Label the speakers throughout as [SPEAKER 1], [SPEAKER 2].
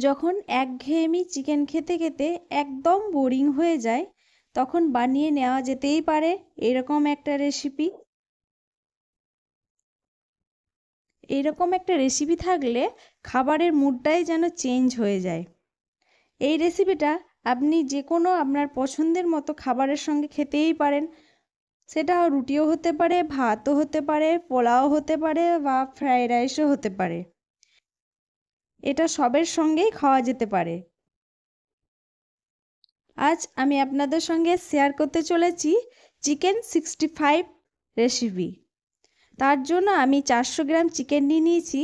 [SPEAKER 1] যখন একঘেয়েমি চিকেন খেতে খেতে একদম বোরিং হয়ে যায়, তখন বানিয়ে নেওয়া যেতেই পারে এরকম একটা রেসিপি। এরকম একটা রেসিপি থাকলে খাবারের মুডটাই যেন চেঞ্জ হয়ে যায়। এই রেসিপিটা আপনি যে কোনো আপনার পছন্দের মতো খাবারের সঙ্গে খেতেই পারেন। সেটা রুটিও হতে পারে, ভাতও হতে পারে, পোলাও হতে পারে বা ফ্রাইড রাইসও হতে পারে। এটা সবের সঙ্গেই খাওয়া যেতে পারে। আজ আমি আপনাদের সঙ্গে শেয়ার করতে চলেছি চিকেন 65 রেসিপি। তার জন্য আমি 400 গ্রাম চিকেন নিয়ে নিয়েছি।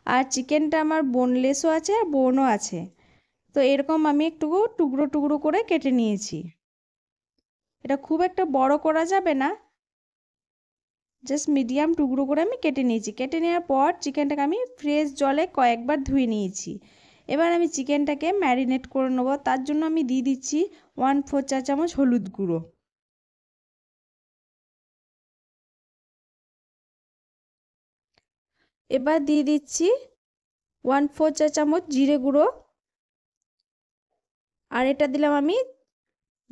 [SPEAKER 1] আর চিকেনটা আমার বোনলেসও আছে আর বোনও আছে। তো এরকম আমি একটু টুকরো টুকরো করে কেটে নিয়েছি। এটা খুব একটা বড় করা যাবে না, জাস্ট মিডিয়াম টুকরো করে আমি কেটে নিয়েছি। কেটে নেওয়ার পর চিকেনটাকে আমি ফ্রেশ জলে কয়েকবার ধুয়ে নিয়েছি। এবার আমি চিকেনটাকে ম্যারিনেট করে নেবো। তার জন্য আমি দিয়ে দিচ্ছি 1/4 চা চামচ হলুদ গুঁড়ো। এবার দিয়ে দিচ্ছি 1/4 চা চামচ জিরে গুঁড়ো। আর এটা দিলাম আমি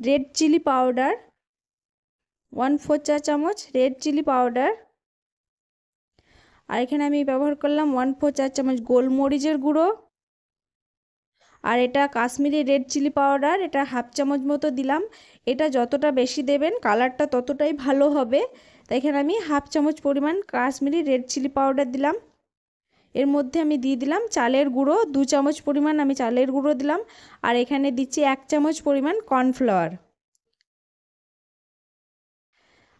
[SPEAKER 1] রেড চিলি পাউডার, 1/4 চা চামচ রেড চিলি পাউডার। আর এখানে আমি ব্যবহার করলাম 1/4 চা চামচ গোলমরিচের গুঁড়ো। আর এটা কাশ্মীরি রেড চিলি পাউডার, এটা 1/2 চামচ মতো দিলাম। এটা যতটা বেশি দেবেন কালারটা ততটাই ভালো হবে। তাই এখানে আমি 1/2 চামচ পরিমাণ কাশ্মীরি রেড চিলি পাউডার দিলাম। এর মধ্যে আমি দিয়ে দিলাম চালের গুঁড়ো, 2 চামচ পরিমাণ আমি চালের গুঁড়ো দিলাম। আর এখানে দিচ্ছি 1 চামচ পরিমাণ কর্নফ্লাওয়ার।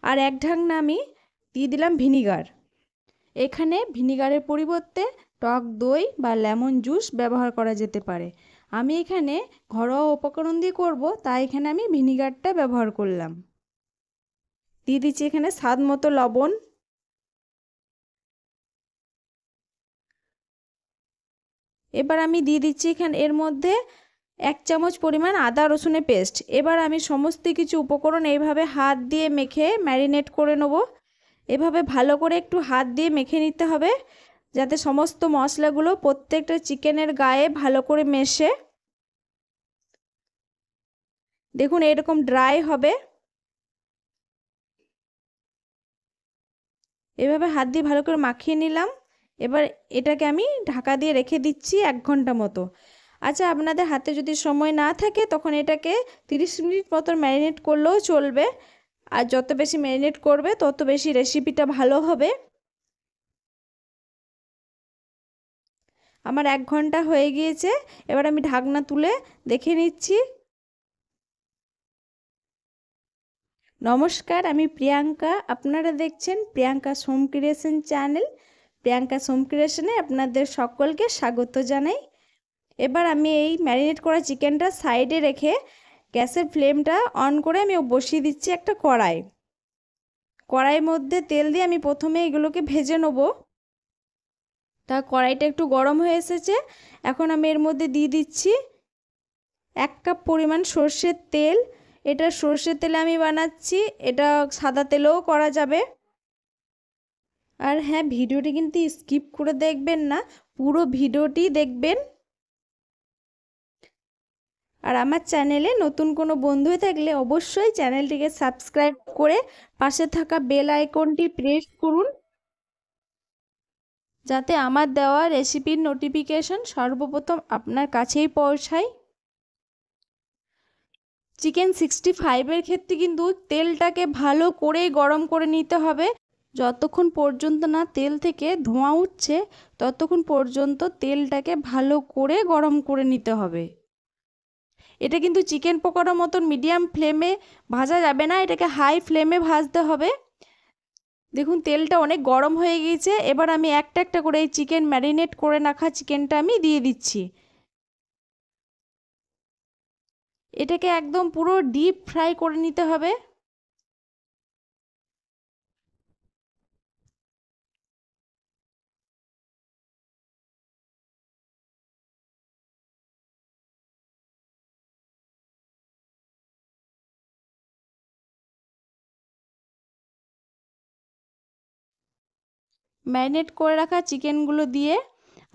[SPEAKER 1] আর 1 ঢাকনা আমি দিয়ে দিলাম ভিনিগার। এখানে ভিনিগারের পরিবর্তে টক দই বা লেমন জুস ব্যবহার করা যেতে পারে। আমি এখানে ঘরোয়া উপকরণ দিয়ে করব, তাই এখানে আমি ভিনিগারটা ব্যবহার করলাম। দিয়ে দিচ্ছি এখানে স্বাদ মতো লবণ। এবার আমি দিয়ে দিচ্ছি এখানে এর মধ্যে 1 চামচ পরিমাণ আদা রসুনের পেস্ট। এবার আমি সমস্ত কিছু উপকরণ এইভাবে হাত দিয়ে মেখে ম্যারিনেট করে নেব। এভাবে ভালো করে একটু হাত দিয়ে মেখে নিতে হবে, যাতে সমস্ত মশলাগুলো প্রত্যেকটা চিকেনের গায়ে ভালো করে মেশে। দেখুন এরকম ড্রাই হবে। এভাবে হাত দিয়ে ভালো করে মাখিয়ে নিলাম। এবার এটাকে আমি ঢাকা দিয়ে রেখে দিচ্ছি 1 ঘন্টা মতো। আচ্ছা, আপনাদের হাতে যদি সময় না থাকে তখন এটাকে 30 মিনিট মতো ম্যারিনেট করলেও চলবে। আর যত বেশি ম্যারিনেট করবে তত বেশি রেসিপিটা ভালো হবে। আমার 1 ঘন্টা হয়ে গিয়েছে। এবার আমি ঢাকনা তুলে দেখে নিচ্ছি। নমস্কার, আমি প্রিয়াঙ্কা। আপনারা দেখছেন প্রিয়াঙ্কা সোম ক্রিয়েশন চ্যানেল। প্রিয়াঙ্কা সোম ক্রিয়েশনে আপনাদের সকলকে স্বাগত জানাই। এবার আমি এই ম্যারিনেট করা চিকেনটা সাইডে রেখে গ্যাসের ফ্লেমটা অন করে আমি বসিয়ে দিচ্ছি একটা কড়াই। কড়াইয়ের মধ্যে তেল দিয়ে আমি প্রথমে এগুলোকে ভেজে নেব। তা কড়াইটা একটু গরম হয়ে এসেছে। এখন আমি এর মধ্যে দিয়ে দিচ্ছি 1 কাপ পরিমাণ সর্ষের তেল। এটা সর্ষের তেলে আমি বানাচ্ছি, এটা সাদা তেলেও করা যাবে। আর হ্যাঁ, ভিডিওটি কিন্তু স্কিপ করে দেখবেন না, পুরো ভিডিওটি দেখবেন। আর আমার চ্যানেলে নতুন কোনো বন্ধু থাকলে অবশ্যই চ্যানেলটিকে সাবস্ক্রাইব করে পাশে থাকা বেল আইকনটি প্রেস করুন, যাতে আমার দেওয়া রেসিপির নোটিফিকেশন সর্বপ্রথম আপনার কাছেই পৌঁছায়। চিকেন 65-এর ক্ষেত্রে কিন্তু তেলটাকে ভালো করে গরম করে নিতে হবে। যতক্ষণ পর্যন্ত না তেল থেকে ধোঁয়া উঠছে ততক্ষণ পর্যন্ত তেলটাকে ভালো করে গরম করে নিতে হবে। এটা কিন্তু চিকেন পকোড়ার মতন মিডিয়াম ফ্লেমে ভাজা যাবে না, এটাকে হাই ফ্লেমে ভাজতে হবে। দেখুন তেলটা অনেক গরম হয়ে গিয়েছে। এবার আমি একটা একটা করে এই চিকেন ম্যারিনেট করে রাখা চিকেনটা আমি দিয়ে দিচ্ছি। এটাকে একদম পুরো ডিপ ফ্রাই করে নিতে হবে। ম্যারিনেট করে রাখা চিকেনগুলো দিয়ে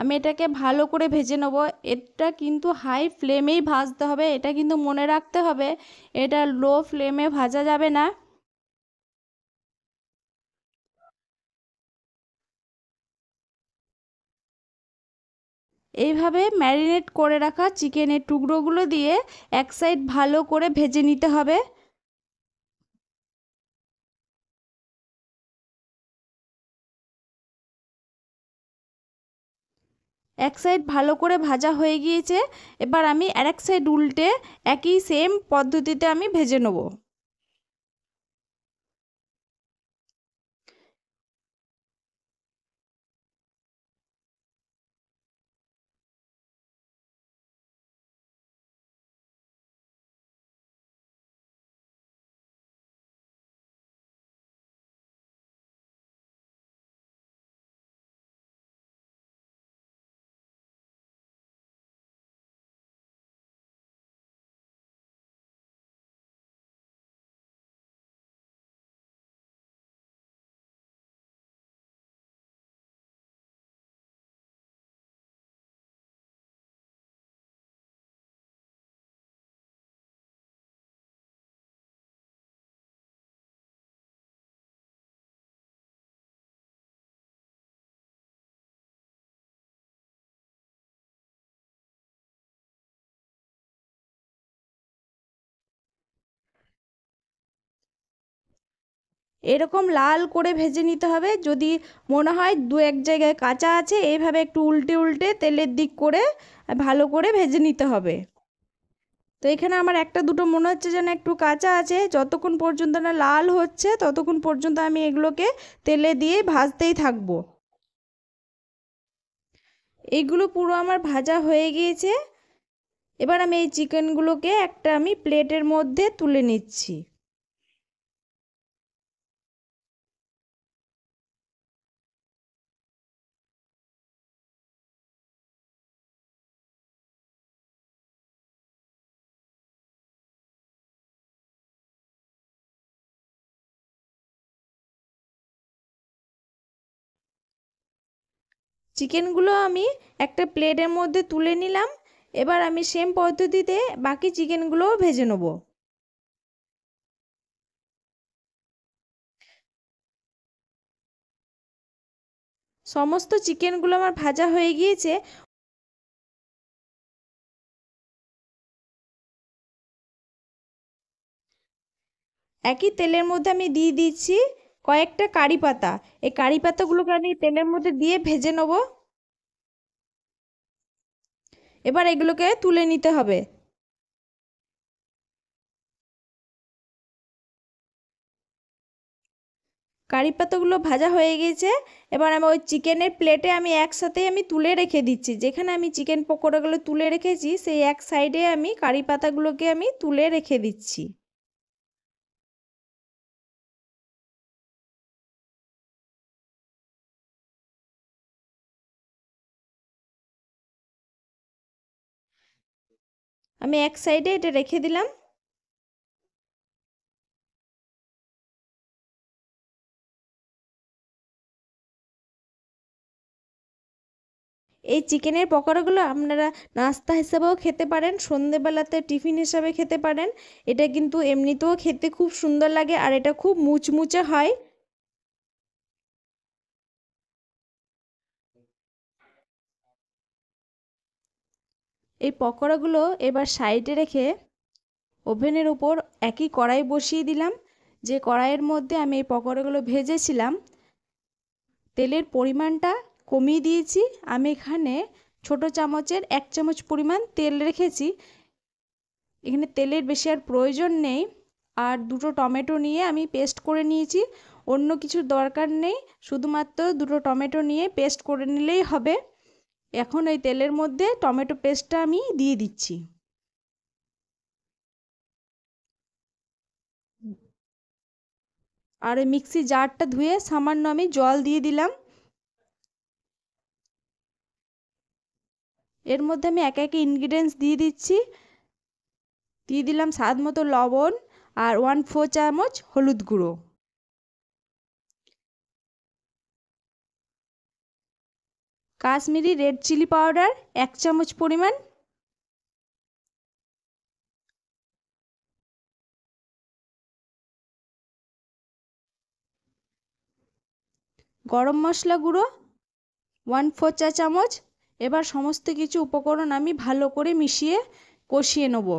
[SPEAKER 1] আমি এটাকে ভালো করে ভেজে নেব। এটা কিন্তু হাই ফ্লেমেই ভাজতে হবে, এটা কিন্তু মনে রাখতে হবে, এটা লো ফ্লেমে ভাজা যাবে না। এইভাবে ম্যারিনেট করে রাখা চিকেনের টুকরোগুলো দিয়ে এক সাইড ভালো করে ভেজে নিতে হবে। এক সাইড ভালো করে ভাজা হয়ে গিয়েছে, এবার আমি আরেক সাইড উল্টে একই সেম পদ্ধতিতে আমি ভেজে নেব। এরকম লাল করে ভেজে নিতে হবে। যদি মনে হয় দু এক জায়গায় কাঁচা আছে, এইভাবে একটু উল্টে উল্টে তেলের দিক করে ভালো করে ভেজে নিতে হবে। তো এখানে আমার একটা দুটো মনে হচ্ছে যেন একটু কাঁচা আছে, যতক্ষণ পর্যন্ত না লাল হচ্ছে ততক্ষণ পর্যন্ত আমি এগুলোকে তেলে দিয়ে ভাজতেই থাকবো। এইগুলো পুরো আমার ভাজা হয়ে গিয়েছে। এবার আমি এই চিকেনগুলোকে একটা আমি প্লেটের মধ্যে তুলে নিচ্ছি। চিকেনগুলো আমি একটা প্লেটের মধ্যে তুলে নিলাম। এবার আমি সেম পদ্ধতিতে বাকি চিকেনগুলোও ভেজে নেব। সমস্ত চিকেনগুলো আমার ভাজা হয়ে গিয়েছে। একই তেলের মধ্যে আমি দিয়ে দিচ্ছি কয়েকটা কারি পাতা। এই কারি পাতাগুলোকে আমি তেলের মধ্যে দিয়ে ভেজে নেব। এবার এগুলোকে তুলে নিতে হবে। কারি পাতাগুলো ভাজা হয়ে গেছে। এবার আমি ওই চিকেনের প্লেটে আমি একসাথে আমি তুলে রেখে দিচ্ছি। যেখানে আমি চিকেন পকোড়াগুলো তুলে রেখেছি সেই এক সাইডে আমি কারি পাতাগুলোকে আমি তুলে রেখে দিচ্ছি। আমি এক সাইডে এটা রেখে দিলাম। এই চিকেনের পকোড়াগুলো আপনারা নাস্তা হিসেবেও খেতে পারেন, সন্ধেবেলাতে টিফিন হিসাবে খেতে পারেন। এটা কিন্তু এমনিতেও খেতে খুব সুন্দর লাগে আর এটা খুব মুচমুচে হয়। এই পকোড়াগুলো এবার সাইডে রেখে ওভেনের উপর একই কড়াই বসিয়ে দিলাম। যে কড়াইয়ের মধ্যে আমি এই পকোড়াগুলো ভেজেছিলাম, তেলের পরিমাণটা কমিয়ে দিয়েছি। আমি এখানে ছোট চামচের 1 চামচ পরিমাণ তেল রেখেছি। এখানে তেলের বেশি আর প্রয়োজন নেই। আর দুটো টমেটো নিয়ে আমি পেস্ট করে নিয়েছি। অন্য কিছুর দরকার নেই, শুধুমাত্র দুটো টমেটো নিয়ে পেস্ট করে নিলেই হবে। এখন এই তেলের মধ্যে টমেটো পেস্টটা আমি দিয়ে দিচ্ছি। আর এই মিক্সি জারটা ধুয়ে সামান্য আমি জল দিয়ে দিলাম। এর মধ্যে আমি একে একে ইনগ্রিডিয়েন্টস দিয়ে দিচ্ছি। দিয়ে দিলাম স্বাদ মতো লবণ আর 1/4 চামচ হলুদ গুঁড়ো। কাশ্মীরি রেড চিলি পাউডার 1 চামচ পরিমাণ, গরম মশলা গুঁড়ো 1/4 চা চামচ। এবার সমস্ত কিছু উপকরণ আমি ভালো করে মিশিয়ে কষিয়ে নেব।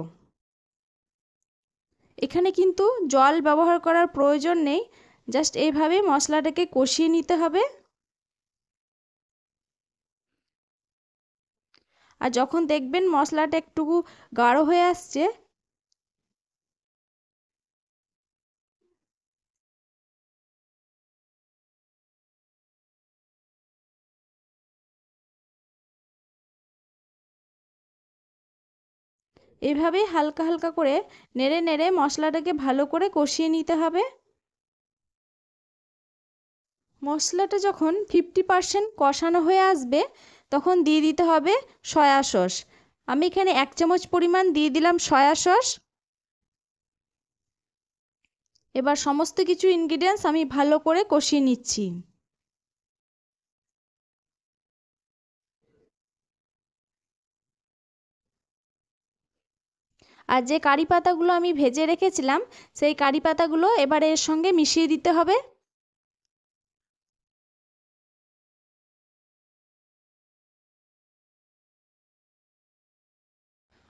[SPEAKER 1] এখানে কিন্তু জল ব্যবহার করার প্রয়োজন নেই, জাস্ট এইভাবে মশলাটাকে কষিয়ে নিতে হবে। আর যখন দেখবেন মশলাটা একটু গাঢ় হয়ে আসছে, এইভাবেই হালকা হালকা করে নেড়ে নেড়ে মশলাটাকে ভালো করে কষিয়ে নিতে হবে। মশলাটা যখন 50% কষানো হয়ে আসবে তখন দিয়ে দিতে হবে সয়া সস। আমি এখানে 1 চামচ পরিমাণ দিয়ে দিলাম সয়া সস। এবার সমস্ত কিছু ইনগ্রিডিয়েন্টস আমি ভালো করে কষিয়ে নিচ্ছি। আর যে কারি পাতাগুলো আমি ভেজে রেখেছিলাম সেই কারি পাতাগুলো এবার এর সঙ্গে মিশিয়ে দিতে হবে।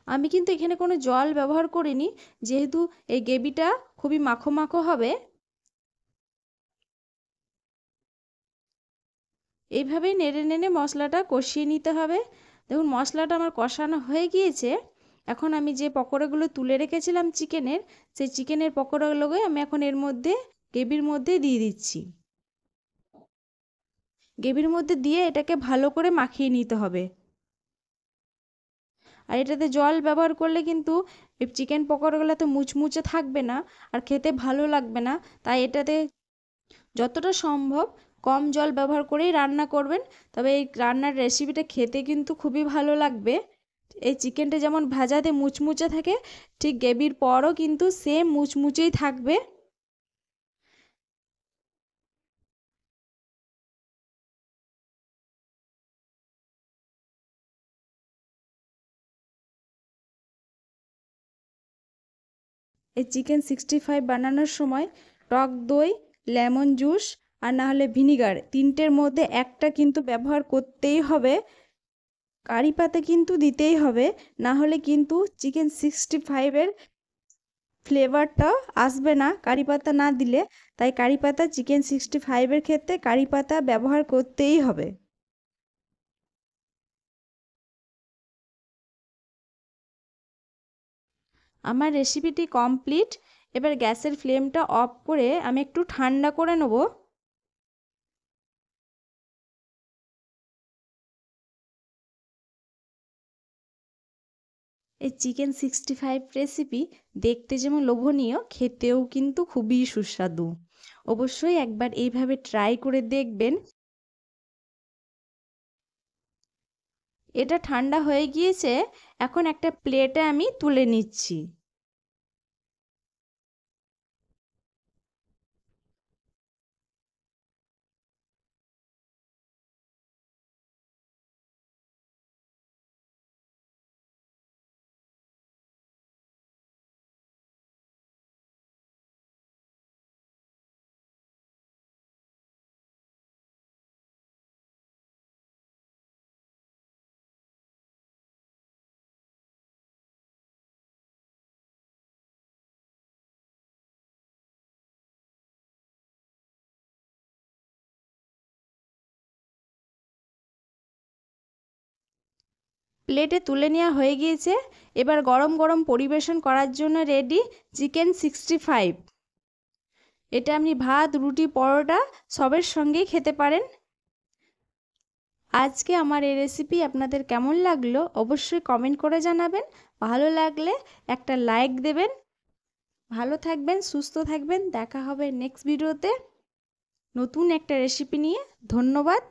[SPEAKER 1] আমি কিন্তু এখানে কোনো জল ব্যবহার করিনি, যেহেতু এই গ্রেভিটা খুবই মাখো মাখো হবে। এইভাবেই নেড়ে নেড়ে মশলাটা কষিয়ে নিতে হবে। দেখুন মশলাটা আমার কষানো হয়ে গিয়েছে। এখন আমি যে পকোড়াগুলো তুলে রেখেছিলাম চিকেনের, সেই চিকেনের পকোড়াগুলোকে আমি এখন এর মধ্যে গ্রেভির মধ্যে দিয়ে দিচ্ছি। গ্রেভির মধ্যে দিয়ে এটাকে ভালো করে মাখিয়ে নিতে হবে। আর এটাতে জল ব্যবহার করলে কিন্তু এই চিকেন পকোড়াগুলোতে মুচমুচে থাকবে না আর খেতে ভালো লাগবে না। তাই এটাতে যতটা সম্ভব কম জল ব্যবহার করেই রান্না করবেন, তবে এই রান্নার রেসিপিটা খেতে কিন্তু খুবই ভালো লাগবে। এই চিকেনটা যেমন ভাজাতে মুচমুচে থাকে, ঠিক গ্রেভির পরও কিন্তু সেম মুচমুচেই থাকবে। এই চিকেন 65 বানানোর সময় টক দই, লেমন জুস আর না হলে ভিনিগার, তিনটের মধ্যে একটা কিন্তু ব্যবহার করতেই হবে। কারি পাতা কিন্তু দিতেই হবে, না হলে কিন্তু চিকেন 65-এর ফ্লেভারটা আসবে না কারি পাতা না দিলে। তাই কারি পাতা চিকেন 65-এর ক্ষেত্রে কারি পাতা ব্যবহার করতেই হবে। আমার রেসিপিটি কমপ্লিট। এবার গ্যাসের ফ্লেমটা অফ করে আমি একটু ঠান্ডা করে নেব। এই চিকেন 65 রেসিপি দেখতে যেমন লোভনীয়, খেতেও কিন্তু খুবই সুস্বাদু। অবশ্যই একবার এইভাবে ট্রাই করে দেখবেন। এটা ঠান্ডা হয়ে গিয়েছে, এখন একটা প্লেটে আমি তুলে নিচ্ছি। প্লেটে তুলে নেওয়া হয়ে গিয়েছে। এবার গরম গরম পরিবেশন করার জন্য রেডি চিকেন 65। এটা আপনি ভাত, রুটি, পরোটা সবের সঙ্গেই খেতে পারেন। আজকে আমার এই রেসিপি আপনাদের কেমন লাগলো অবশ্যই কমেন্ট করে জানাবেন। ভালো লাগলে একটা লাইক দেবেন। ভালো থাকবেন, সুস্থ থাকবেন। দেখা হবে নেক্সট ভিডিওতে নতুন একটা রেসিপি নিয়ে। ধন্যবাদ।